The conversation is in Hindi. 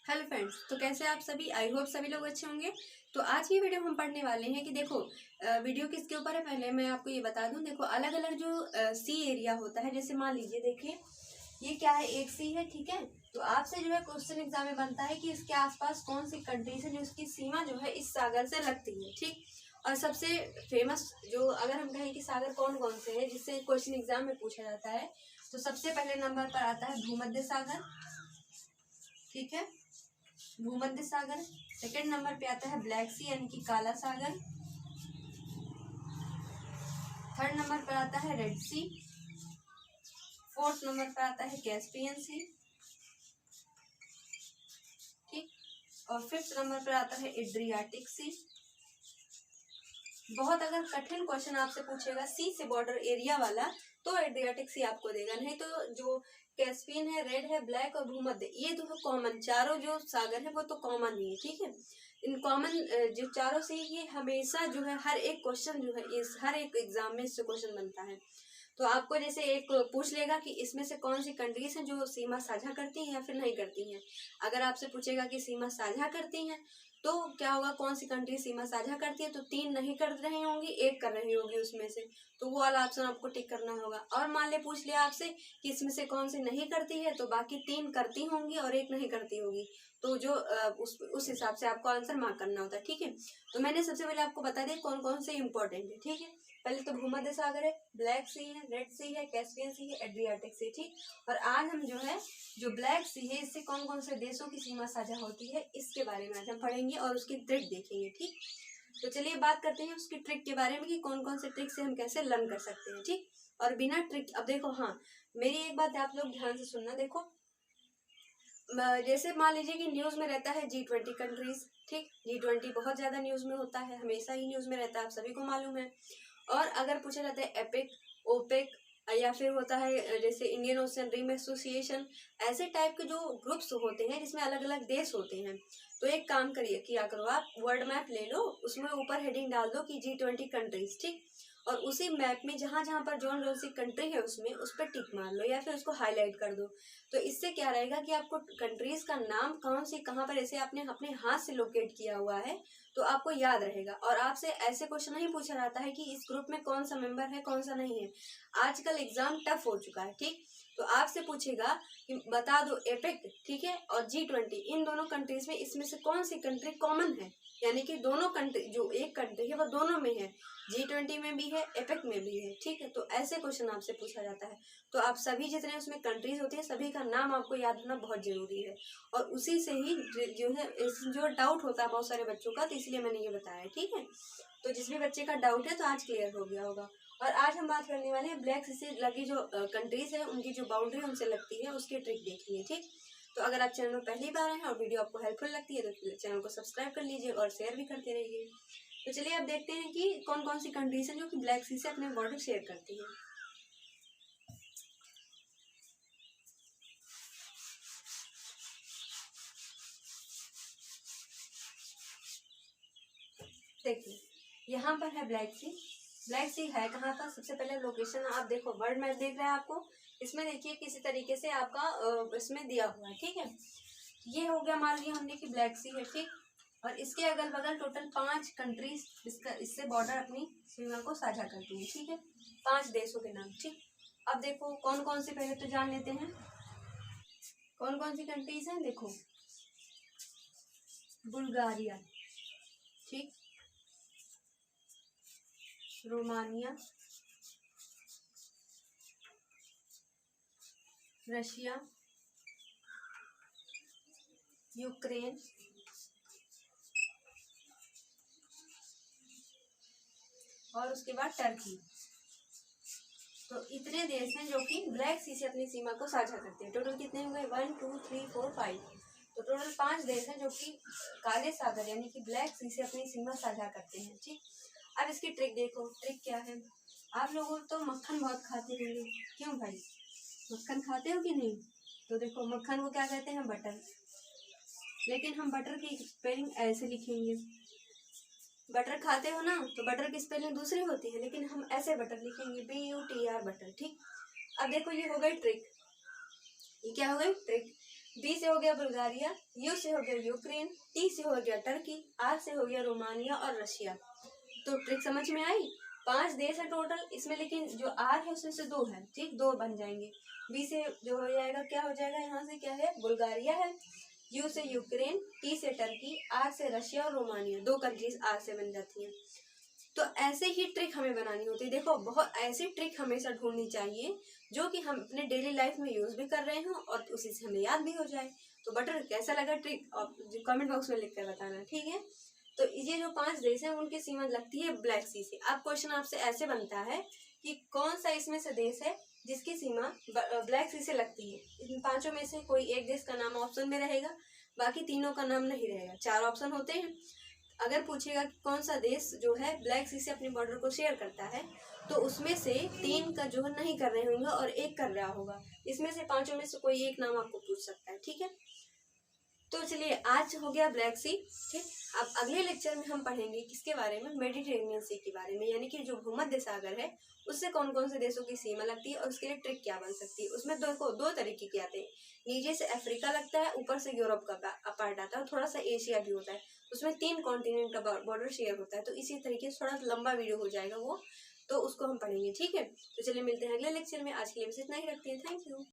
हेलो फ्रेंड्स, तो कैसे आप सभी। आई होप सभी लोग अच्छे होंगे। तो आज की वीडियो हम पढ़ने वाले हैं कि देखो वीडियो किसके ऊपर है। पहले मैं आपको ये बता दूं, देखो अलग अलग जो सी एरिया होता है, जैसे मान लीजिए देखिए ये क्या है, एक सी है, ठीक है। तो आपसे जो है क्वेश्चन एग्जाम में बनता है कि इसके आसपास कौन सी कंट्रीज है जो इसकी सीमा जो है इस सागर से लगती है, ठीक। और सबसे फेमस जो अगर हम कहें कि सागर कौन कौन से है जिससे क्वेश्चन एग्जाम में पूछा जाता है, तो सबसे पहले नंबर पर आता है भूमध्य सागर, ठीक है, भूमध्य सागर। सेकंड नंबर पे आता है ब्लैक सी यानी कि काला सागर। थर्ड नंबर पर आता है रेड सी। फोर्थ नंबर पर आता है कैस्पियन सी, ठीक। और फिफ्थ नंबर पर आता है एड्रियाटिक सी। बहुत अगर कठिन क्वेश्चन आपसे पूछेगा सी से बॉर्डर एरिया वाला, तो एड्रियाटिक सी आपको देगा, नहीं तो जो कैस्पियन है, रेड है, ब्लैक और भूमध्य, ये तो कॉमन चारों जो सागर है वो तो कॉमन ही है, ठीक है। इन कॉमन जो चारों से ये हमेशा जो है हर एक क्वेश्चन जो है इस हर एक एग्जाम में इससे क्वेश्चन बनता है। तो आपको जैसे एक पूछ लेगा कि इसमें से कौन सी कंट्रीज हैं जो सीमा साझा करती हैं या फिर नहीं करती हैं। अगर आपसे पूछेगा कि सीमा साझा करती हैं, तो क्या होगा, कौन सी कंट्री सीमा साझा करती है, तो 3 नहीं कर रही होंगी, 1 कर रही होगी उसमें से, तो वो वाला ऑप्शन आपको टिक करना होगा। और मान ले पूछ लिया आपसे कि इसमें से कौन सी नहीं करती है, तो बाकी 3 करती होंगी और 1 नहीं करती होगी, तो जो उस हिसाब से आपको आंसर मार्क करना होता है, ठीक है। तो मैंने सबसे पहले आपको बता दिया कौन कौन से इंपॉर्टेंट है, ठीक है। पहले तो भूमध्य सागर है, ब्लैक सी है, रेड सी है, कैस्पियन सी है, एड्रियाटिक सी, ठीक। और आज हम जो है जो ब्लैक सी है इससे कौन कौन से देशों की सीमा साझा होती है इसके बारे में आज हम पढ़ेंगे और उसकी ट्रिक देखेंगे, ठीक। तो चलिए बात करते हैं उसकी ट्रिक के बारे में कि कौन कौन से ट्रिक से हम कैसे लर्न कर सकते हैं, ठीक। और बिना ट्रिक, अब देखो, हाँ मेरी एक बात आप लोग ध्यान से सुनना, देखो जैसे मान लीजिए कि न्यूज में रहता है G20 कंट्रीज, ठीक। G20 बहुत ज्यादा न्यूज में होता है, हमेशा ही न्यूज में रहता है, आप सभी को मालूम है। और अगर पूछा जाता है एपेक, ओपेक, या फिर होता है जैसे इंडियन ओशन रिम एसोसिएशन, ऐसे टाइप के जो ग्रुप्स होते हैं जिसमें अलग अलग देश होते हैं, तो एक काम करिए किया करो, आप वर्ल्ड मैप ले लो, उसमें ऊपर हेडिंग डाल दो कि G20 कंट्रीज, ठीक। और उसी मैप में जहां जहां पर जौन जौन सी कंट्री है उसमें उस पर टिक मार लो या फिर उसको हाईलाइट कर दो। तो इससे क्या रहेगा कि आपको कंट्रीज का नाम कौन सी कहाँ पर ऐसे आपने अपने हाथ से लोकेट किया हुआ है तो आपको याद रहेगा। और आपसे ऐसे क्वेश्चन नहीं पूछा जाता है कि इस ग्रुप में कौन सा मेंबर है कौन सा नहीं है। आजकल एग्जाम टफ हो चुका है, ठीक। तो आपसे पूछेगा कि बता दो एपेक, ठीक है, और G20, इन दोनों कंट्रीज में इसमें से कौन सी कंट्री कॉमन है, यानी कि दोनों कंट्री जो एक कंट्री है वो दोनों में है, G20 में भी है, एपेक में भी है, ठीक है। तो ऐसे क्वेश्चन आपसे पूछा जाता है। तो आप सभी जितने उसमें कंट्रीज होती है सभी का नाम आपको याद होना बहुत जरूरी है। और उसी से ही जो है जो डाउट होता है बहुत सारे बच्चों का, तो इसलिए मैंने ये बताया, ठीक है। तो जिस भी बच्चे का डाउट है तो आज क्लियर हो गया होगा। और आज हम बात करने वाले हैं ब्लैक सी से लगी जो कंट्रीज है उनकी जो बाउंड्री उनसे लगती है उसकी ट्रिक देखेंगे, ठीक। तो अगर आप चैनल में पहली बार आए हैं और वीडियो आपको हेल्पफुल लगती है तो चैनल को सब्सक्राइब कर लीजिए और शेयर भी करते रहिए। तो चलिए अब देखते हैं कि कौन कौन सी कंट्रीज हैं जो कि ब्लैक सी से अपने बॉर्डर शेयर करती है। देखिए यहाँ पर है ब्लैक सी। ब्लैक सी है कहाँ का, सबसे पहले लोकेशन आप देखो, वर्ल्ड मैप देख रहे हैं आपको, इसमें देखिए किसी तरीके से आपका इसमें दिया हुआ है, ठीक है। ये हो गया, मान लिया हमने कि ब्लैक सी है, ठीक। और इसके अगल बगल टोटल 5 कंट्रीज इससे बॉर्डर अपनी सीमा को साझा करती है, ठीक है। 5 देशों के नाम, ठीक। अब देखो कौन कौन सी पहले तो जान लेते हैं कौन कौन सी कंट्रीज हैं। देखो बुल्गारिया, ठीक, रोमानिया, रशिया, यूक्रेन, और उसके बाद टर्की। तो इतने देश हैं जो कि ब्लैक सी से अपनी सीमा को साझा करते हैं। टोटल कितने हुए, 1 2 3 4 5। तो टोटल 5 देश हैं जो कि काले सागर यानी कि ब्लैक सी से अपनी सीमा साझा करते हैं, ठीक। अब इसकी ट्रिक देखो, ट्रिक क्या है। आप लोग तो मक्खन बहुत खाते होंगे, क्यों भाई, मक्खन खाते हो कि नहीं। तो देखो मक्खन को क्या कहते हैं, बटर, लेकिन हम बटर की स्पेलिंग ऐसे लिखेंगे। बटर खाते हो ना, तो बटर की स्पेलिंग दूसरी होती है, लेकिन हम ऐसे बटर लिखेंगे, BUTR बटर, ठीक। अब देखो ये हो गई ट्रिक, ये क्या हो गई ट्रिक। बी से हो गया बुल्गारिया, यू से हो गया यूक्रेन, टी से हो गया टर्की, आर से हो गया रोमानिया और रशिया। तो ट्रिक समझ में आई। 5 देश है टोटल इसमें, लेकिन जो आर है उसमें से 2 है, ठीक, 2 बन जाएंगे। बी से जो हो जाएगा क्या हो जाएगा, यहाँ से क्या है, बुल्गारिया है, यू से यूक्रेन, टी से टर्की, आर से रशिया और रोमानिया, 2 कंट्रीज आर से बन जाती हैं। तो ऐसे ही ट्रिक हमें बनानी होती है। देखो बहुत ऐसी ट्रिक हमेशा ढूंढनी चाहिए जो कि हम अपने डेली लाइफ में यूज भी कर रहे हो और उसी से हमें याद भी हो जाए। तो बटर कैसा लगा ट्रिक, और कमेंट बॉक्स में लिख कर बताना, ठीक है। तो ये जो 5 देश हैं उनकी सीमा लगती है ब्लैक सी से। अब क्वेश्चन आपसे ऐसे बनता है कि कौन सा इसमें से देश है जिसकी सीमा ब्लैक सी से लगती है। इन 5 में से कोई एक देश का नाम ऑप्शन में रहेगा, बाकी तीनों का नाम नहीं रहेगा। 4 ऑप्शन होते हैं। अगर पूछेगा कि कौन सा देश जो है ब्लैक सी से अपनी बॉर्डर को शेयर करता है, तो उसमें से 3 का जो है नहीं कर रहे होंगे और 1 कर रहा होगा। इसमें से 5 में से कोई एक नाम आपको पूछ सकता है, ठीक है। तो चलिए आज हो गया ब्लैक सी, ठीक। अब अगले लेक्चर में हम पढ़ेंगे किसके बारे में, मेडिटेरेनियन सी के बारे में, यानी कि जो भूमध्य सागर है उससे कौन कौन से देशों की सीमा लगती है और उसके लिए ट्रिक क्या बन सकती है। उसमें देखो 2 तरीके के आते हैं, नीचे से अफ्रीका लगता है, ऊपर से यूरोप का पार्ट आता है, थोड़ा सा एशिया भी होता है। उसमें 3 कॉन्टिनेंट का बॉर्डर शेयर होता है। तो इसी तरीके से थोड़ा लंबा वीडियो हो जाएगा वो, तो उसको हम पढ़ेंगे, ठीक है। तो चलिए मिलते हैं अगले लेक्चर में। आज के लिए बस इतना ही रखते हैं। Thank you.